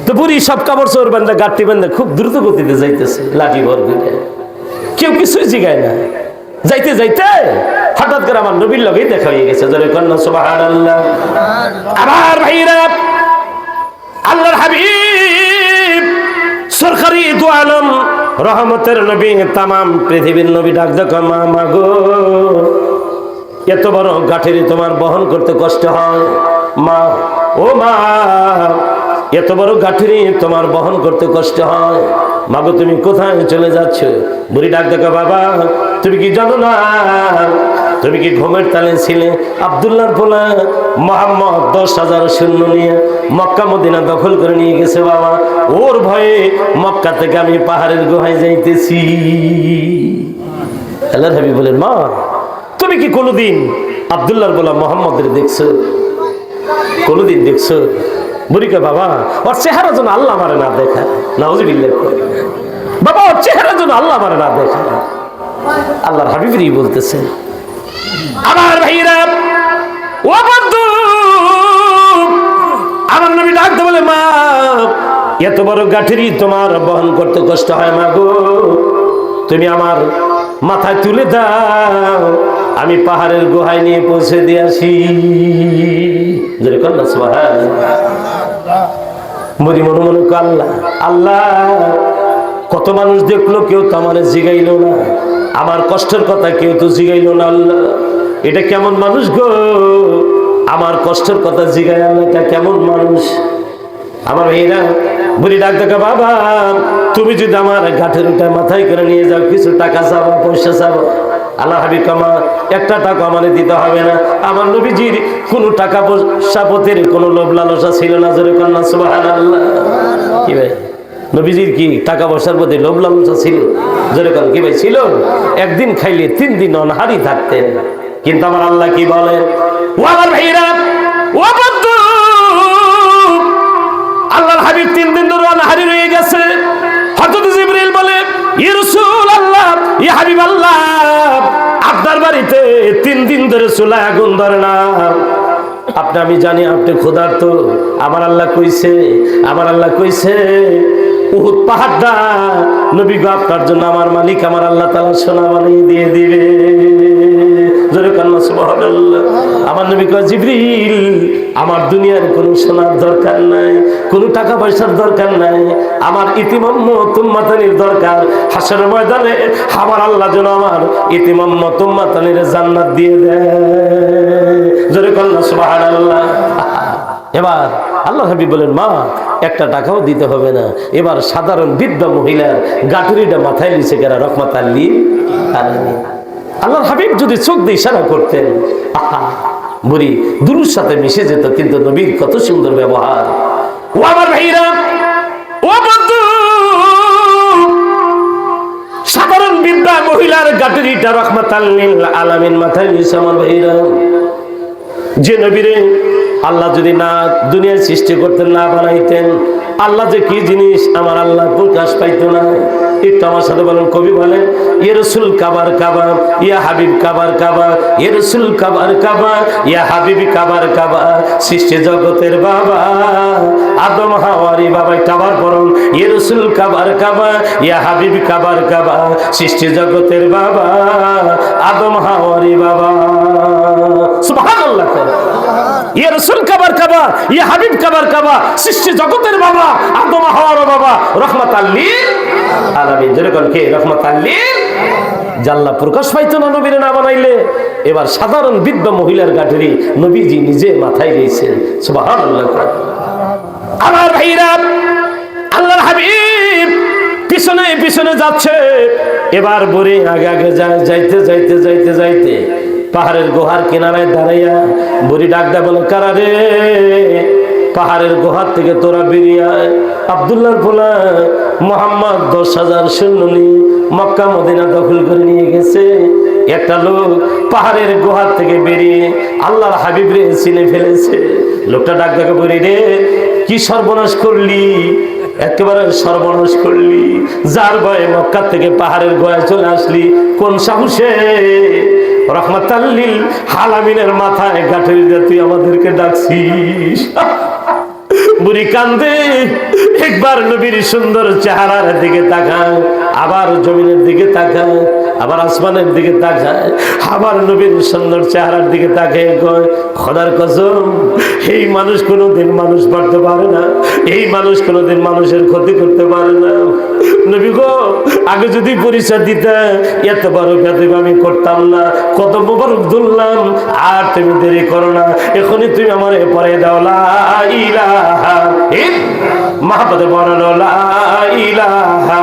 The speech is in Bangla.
তো বুড়ি সব কাপড় চোর বান্ধা গাঁটটি বান্ধা খুব দ্রুত গতিতে যাইতেছে, লাঠি ভর করে। কেউ কিছুই জিগায় না। যাইতে যাইতে হঠাৎ করে আমার নবীর লগেই দেখা হয়ে গেছে। জোরে কন্যা সুবহানাল্লাহ। আমার ভাইরা, আল্লাহর হাবিব সরকারি দু আলম রহমতের নবী, তামাম পৃথিবীর নবী ডাক দেখো, মা মাগো, এত বড় গাঠেরি তোমার বহন করতে কষ্ট হয়? মা, ও মা, এত বড় গাঠেরি তোমার বহন করতে কষ্ট হয়? মাগো তুমি কোথায় চলে যাচ্ছ? বুড়ি ডাক দেখো, বাবা তুমি কি জানো না, তুমি কি ঘুমের তালে ছিলে? আব্দুল্লাহর পোলা মোহাম্মদ 10,000 সৈন্য নিয়ে মক্কা মদিনা দখল করে নিয়ে গেছে বাবা। ওর ভয়ে মক্কা থেকে আমি পাহাড়ের গুহায় যাইতেছি। আল্লাহর হাবিব বলেন, মা তুমি কি কোনোদিন আব্দুল্লাহর পোলা মোহাম্মদের দেখছো? কোনোদিন দেখছো? বুড়িকে, বাবা ওর চেহারা যেন আল্লাহ আমারে না দেখা। নাউজুবিল্লাহ। বাবা ওর চেহারা যেন আল্লাহ আমারে না দেখা। আল্লাহর হাবিবই বলতেছেন। আমার ভাইরা, ও বন্ধু, আমার নবী ডাকতে বলে, মা এত বড় গাঠেরি তোমার বহন করতে কষ্ট হয়? মা গো তুমি আমার মাথায় তুলে দাও, আমি পাহাড়ের গুহায় নিয়ে পৌঁছে দিয়ে আসি। মরি মনে মনে আল্লাহ আল্লাহ, কত মানুষ দেখলো, কেউ তো আমার জিগাইল না, আমার কষ্টের কথা কেউ তো জিগাইল না। আল্লাহ এটা কেমন মানুষ গো, আমার কষ্টের কথা জিগায় আল্লাহ, এটা কেমন মানুষ? আমার ভাইরা, বুড়ি ডাক দেখো, বাবা তুমি যদি আমার গাঠের উঠে মাথায় করে নিয়ে যাও, কিছু টাকা চাবো, পয়সা চাবো। আল্লাহ হাবিব কামা, একটা টাকা আমাদের দিতে হবে না। আমার নবীজির কোনো টাকা পয়সা পথের কোনো লোভ লালসা ছিল না। জোরে কন্যা সুবহানাল্লাহ। কি ভাই, নবীজির কি টাকা পয়সার প্রতি লোভ লালসা ছিল? জোরে কন, কি ভাই ছিল? একদিন খাইলে 3 দিন অনাহারি থাকতেন। কিন্তু আমার আল্লাহ কি বলেন, ও আমার ভাইরা, ও বন্ধু, আল্লাহর হাবিব 3 দিন ধরে অনাহারি রয়ে গেছে। হযরত জিবরিল বলে, ইয়া রাসূলুল্লাহ, ইয়া হাবিবাল্লাহ, আপনার বাড়িতে 3 দিন ধরে চুলায় আগুন ধরে না। আপনি, আমি জানি আপনি ক্ষুধার্ত। আমার আল্লাহ কইছে, আমার আল্লাহ কইছে উহুদ পাহাড়টা নবী গো আপনার জন্য আমার মালিক আমার আল্লাহ তাআলা সোনা বানিয়ে দিয়ে দিবে। জোরে কন্যা সুবহানাল্লাহ। আমার নবী কয়, জিবরিল আমার দুনিয়ার কোনো সোনার দরকার নাই, কোনো টাকা পয়সার দরকার নাই, আমার ইতিমাম্ম তুম্মাতানির দরকার। হাসরের ময়দানে আমার আল্লাহ যেন আমার ইতিমাম্ম তুম্মাতানির জান্নাত দিয়ে দেয়। জোরে কন্যা সুবহানাল্লাহ। এবার আল্লাহ হাবিব বলেন, মা একটা টাকাও দিতে হবে না। এবার সাধারণ বৃদ্ধা মহিলার গাঠুরিটা মাথায় নিচে গেরা রহমাতাল লিল আলামিন। আল্লাহর হাবিব যদি চোখ দিয়ে ইশারা করতেন, আহা, বুড়ি দুরুর সাথে মিশে যেত। কিন্তু নবীর কত সুন্দর ব্যবহার। ও আমার ভাইরা, ও বন্ধু, সাধারণ বৃদ্ধা মহিলার গাঠুরিটা রহমাতাল লিল আলামিন মাথায় নিচে। আমার ভাইরা, যে নবীরে আল্লাহ যদি না দুনিয়ার সৃষ্টি করতেন, না বানাইতেন, আল্লাহ যে কি জিনিস আমার আল্লাহ প্রকাশ পাইতো না। একটু আমার সাথে বলেন, কবি বলেন, ইয়া রাসূল কাবার কাবা, ইয়া হাবিব কাবার কাবা, ইয়া রাসূল কাবার কাবা, ইয়া হাবিব কাবার কাবা। সৃষ্টি জগতের বাবা আদম হাওয়ারি বাবা কাবার পরন, ইয়া রাসূল কাবার কাবা, ইয়া হাবিব কাবার কাবা। সৃষ্টি জগতের বাবা আদম হাওয়ারি বাবা। সুবহানাল্লাহ। ইয়া রাসূল কাবার কাবা, ইয়া হাবিব কাবার কাবা। সৃষ্টি জগতের বাবা আদম হাওয়ার বাবা রহমাতাল লিল আলামিন। যেরকম কে রহমাতাল লিল, জাল্লা প্রকাশ পাইতো না নবীর না বানাইলে। এবার সাধারণ বৃদ্ধ মহিলার গাঠুরি নবীজি নিজে মাথায় দিয়েছেন। সুবহানাল্লাহ। আমার ভাইরা, আল্লাহর হাবিব পিছনে পিছনে যাচ্ছে। এবার বুড়ি আগে আগে যায়। যাইতে যাইতে যাইতে যাইতে পাহাড়ের গুহার কিনারায় দাঁড়াইয়া বুড়ি ডাক দেয়, বলে, কারা রে? পাহাড়ের গুহার থেকে তোরা বেরিয়ে আয়। আব্দুল্লাহর পোলা মোহাম্মদ 10,000 সৈন্য নিয়ে মক্কা মদিনা দখল করে নিয়ে গেছে। একটা লোক পাহাড়ের গুহার থেকে বেরিয়ে আল্লাহর হাবিব রে চিনে ফেলেছে। লোকটা ডাক দেখে, বলি রে কি সর্বনাশ করলি, একেবারে সর্বনাশ করলি। যার ভয়ে মক্কা থেকে পাহাড়ের গুহায় চলে আসলি, কোন সাহসে রহমাতাল লিল আলামিনের মাথায় গাঁঠের তুই আমাদেরকে ডাকছিস? বুড়ি কান্দে, একবার নবীর সুন্দর চেহারার দিকে তাকায়, আবার জমিনের দিকে তাকায়, আবার আসমানের দিকে তাকায়, আবার নবীর সুন্দর চেহারার দিকে তাকিয়ে কয়, খোদার কসম, এই মানুষ কোনোদিন মানুষ মারতে পারে না, এই মানুষ কোনোদিন মানুষের ক্ষতি করতে পারে না। নবী গো, আগে যদি পরিচয় দিতে এত বড় বেদব আমি করতাম না, কত মোবারক ধরলাম, আর তুমি দেরি করো না, এখনই তুমি আমার পরে দাও লা ইলাহা ইল্লাল্লাহ, মাহবুবে বলো লা ইলাহা